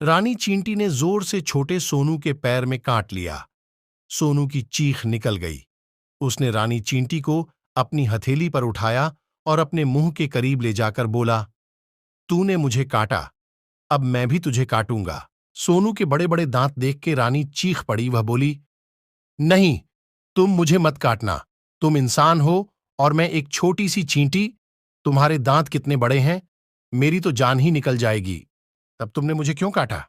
रानी चींटी ने जोर से छोटे सोनू के पैर में काट लिया। सोनू की चीख निकल गई। उसने रानी चींटी को अपनी हथेली पर उठाया और अपने मुंह के करीब ले जाकर बोला, तूने मुझे काटा, अब मैं भी तुझे काटूंगा। सोनू के बड़े बड़े दांत देख के रानी चीख पड़ी। वह बोली, नहीं, तुम मुझे मत काटना। तुम इंसान हो और मैं एक छोटी सी चींटी। तुम्हारे दांत कितने बड़े हैं, मेरी तो जान ही निकल जाएगी। तब तुमने मुझे क्यों काटा?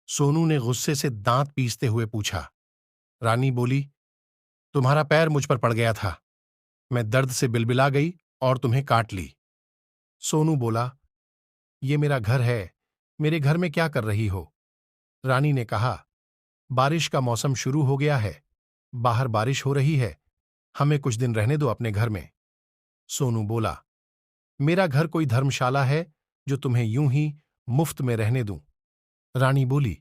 सोनू ने गुस्से से दांत पीसते हुए पूछा। रानी बोली, तुम्हारा पैर मुझ पर पड़ गया था। मैं दर्द से बिलबिला गई और तुम्हें काट ली। सोनू बोला, ये मेरा घर है, मेरे घर में क्या कर रही हो? रानी ने कहा, बारिश का मौसम शुरू हो गया है, बाहर बारिश हो रही है, हमें कुछ दिन रहने दो अपने घर में। सोनू बोला, मेरा घर कोई धर्मशाला है जो तुम्हें यूं ही मुफ्त में रहने दूं? रानी बोली,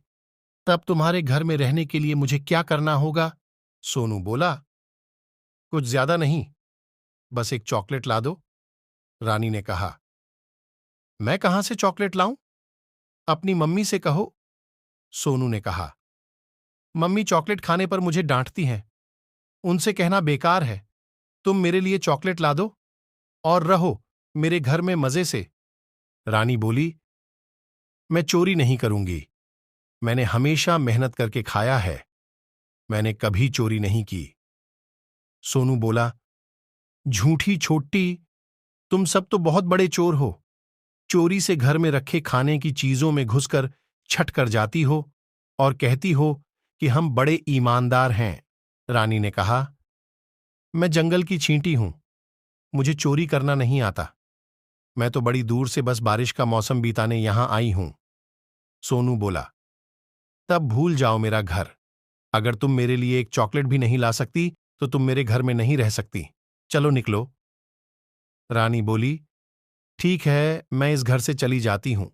तब तुम्हारे घर में रहने के लिए मुझे क्या करना होगा? सोनू बोला, कुछ ज्यादा नहीं, बस एक चॉकलेट ला दो। रानी ने कहा, मैं कहां से चॉकलेट लाऊं? अपनी मम्मी से कहो। सोनू ने कहा, मम्मी चॉकलेट खाने पर मुझे डांटती हैं, उनसे कहना बेकार है। तुम मेरे लिए चॉकलेट ला दो और रहो मेरे घर में मजे से। रानी बोली, मैं चोरी नहीं करूंगी, मैंने हमेशा मेहनत करके खाया है, मैंने कभी चोरी नहीं की। सोनू बोला, झूठी छोटी, तुम सब तो बहुत बड़े चोर हो। चोरी से घर में रखे खाने की चीजों में घुसकर छट कर जाती हो और कहती हो कि हम बड़े ईमानदार हैं। रानी ने कहा, मैं जंगल की चींटी हूं, मुझे चोरी करना नहीं आता। मैं तो बड़ी दूर से बस बारिश का मौसम बिताने यहां आई हूं। सोनू बोला, तब भूल जाओ मेरा घर। अगर तुम मेरे लिए एक चॉकलेट भी नहीं ला सकती तो तुम मेरे घर में नहीं रह सकती। चलो निकलो। रानी बोली, ठीक है, मैं इस घर से चली जाती हूं।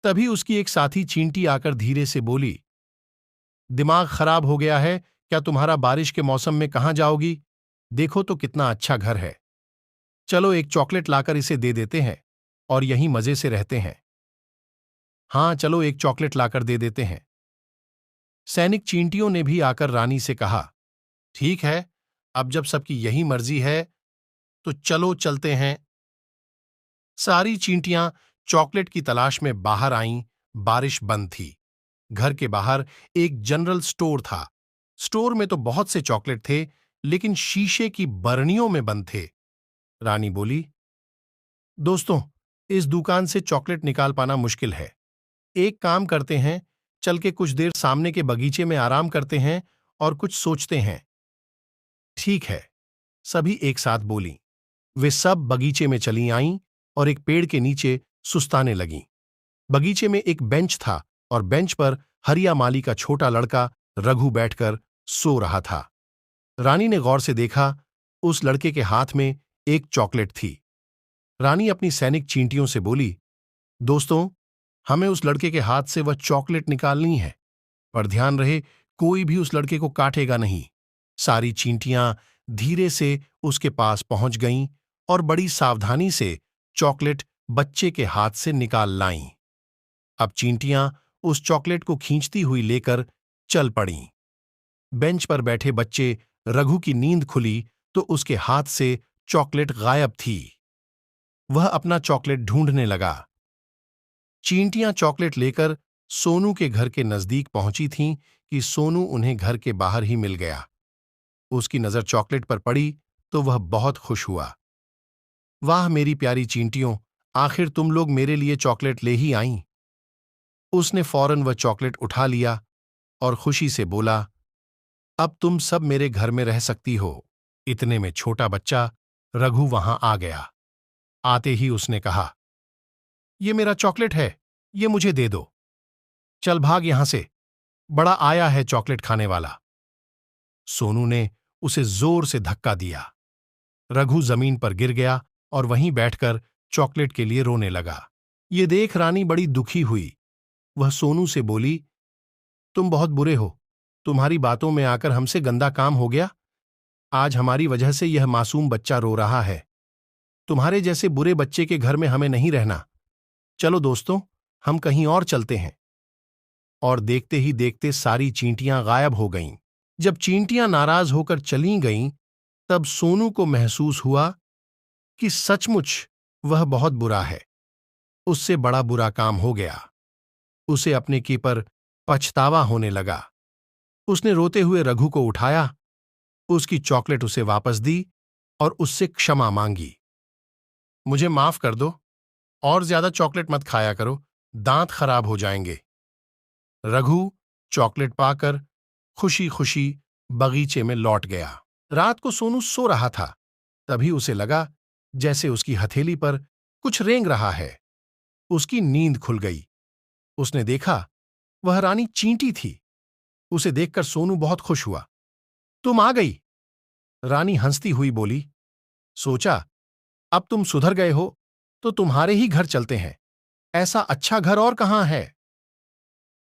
तभी उसकी एक साथी चींटी आकर धीरे से बोली, दिमाग खराब हो गया है क्या तुम्हारा? बारिश के मौसम में कहां जाओगी? देखो तो कितना अच्छा घर है। चलो एक चॉकलेट लाकर इसे दे देते हैं और यहीं मजे से रहते हैं। हाँ, चलो एक चॉकलेट लाकर दे देते हैं। सैनिक चींटियों ने भी आकर रानी से कहा, ठीक है, अब जब सबकी यही मर्जी है तो चलो चलते हैं। सारी चींटियां चॉकलेट की तलाश में बाहर आईं। बारिश बंद थी। घर के बाहर एक जनरल स्टोर था। स्टोर में तो बहुत से चॉकलेट थे, लेकिन शीशे की बरनियों में बंद थे। रानी बोली, दोस्तों, इस दुकान से चॉकलेट निकाल पाना मुश्किल है। एक काम करते हैं, चल के कुछ देर सामने के बगीचे में आराम करते हैं और कुछ सोचते हैं। ठीक है, सभी एक साथ बोलीं। वे सब बगीचे में चली आईं और एक पेड़ के नीचे सुस्ताने लगीं। बगीचे में एक बेंच था और बेंच पर हरिया माली का छोटा लड़का रघु बैठकर सो रहा था। रानी ने गौर से देखा, उस लड़के के हाथ में एक चॉकलेट थी। रानी अपनी सैनिक चींटियों से बोली, दोस्तों, हमें उस लड़के के हाथ से वह चॉकलेट निकालनी है, पर ध्यान रहे कोई भी उस लड़के को काटेगा नहीं। सारी चींटियां धीरे से उसके पास पहुंच गईं और बड़ी सावधानी से चॉकलेट बच्चे के हाथ से निकाल लाईं। अब चींटियां उस चॉकलेट को खींचती हुई लेकर चल पड़ीं। बेंच पर बैठे बच्चे रघु की नींद खुली तो उसके हाथ से चॉकलेट गायब थी। वह अपना चॉकलेट ढूंढने लगा। चींटियां चॉकलेट लेकर सोनू के घर के नजदीक पहुंची थीं कि सोनू उन्हें घर के बाहर ही मिल गया। उसकी नजर चॉकलेट पर पड़ी तो वह बहुत खुश हुआ। वाह मेरी प्यारी चींटियों, आखिर तुम लोग मेरे लिए चॉकलेट ले ही आईं। उसने फौरन वह चॉकलेट उठा लिया और खुशी से बोला, अब तुम सब मेरे घर में रह सकती हो। इतने में छोटा बच्चा रघु वहां आ गया। आते ही उसने कहा, ये मेरा चॉकलेट है, ये मुझे दे दो। चल भाग यहां से, बड़ा आया है चॉकलेट खाने वाला। सोनू ने उसे जोर से धक्का दिया। रघु जमीन पर गिर गया और वहीं बैठकर चॉकलेट के लिए रोने लगा। ये देख रानी बड़ी दुखी हुई। वह सोनू से बोली, तुम बहुत बुरे हो, तुम्हारी बातों में आकर हमसे गंदा काम हो गया। आज हमारी वजह से यह मासूम बच्चा रो रहा है। तुम्हारे जैसे बुरे बच्चे के घर में हमें नहीं रहना। चलो दोस्तों, हम कहीं और चलते हैं। और देखते ही देखते सारी चींटियां गायब हो गईं। जब चींटियां नाराज होकर चली गईं, तब सोनू को महसूस हुआ कि सचमुच वह बहुत बुरा है। उससे बड़ा बुरा काम हो गया। उसे अपने की पर पछतावा होने लगा। उसने रोते हुए रघु को उठाया, उसकी चॉकलेट उसे वापस दी और उससे क्षमा मांगी। मुझे माफ कर दो, और ज्यादा चॉकलेट मत खाया करो, दांत खराब हो जाएंगे। रघु चॉकलेट पाकर खुशी खुशी बगीचे में लौट गया। रात को सोनू सो रहा था, तभी उसे लगा जैसे उसकी हथेली पर कुछ रेंग रहा है। उसकी नींद खुल गई। उसने देखा वह रानी चींटी थी। उसे देखकर सोनू बहुत खुश हुआ। तुम आ गई, रानी हंसती हुई बोली। सोचा, अब तुम सुधर गए हो तो तुम्हारे ही घर चलते हैं। ऐसा अच्छा घर और कहां है।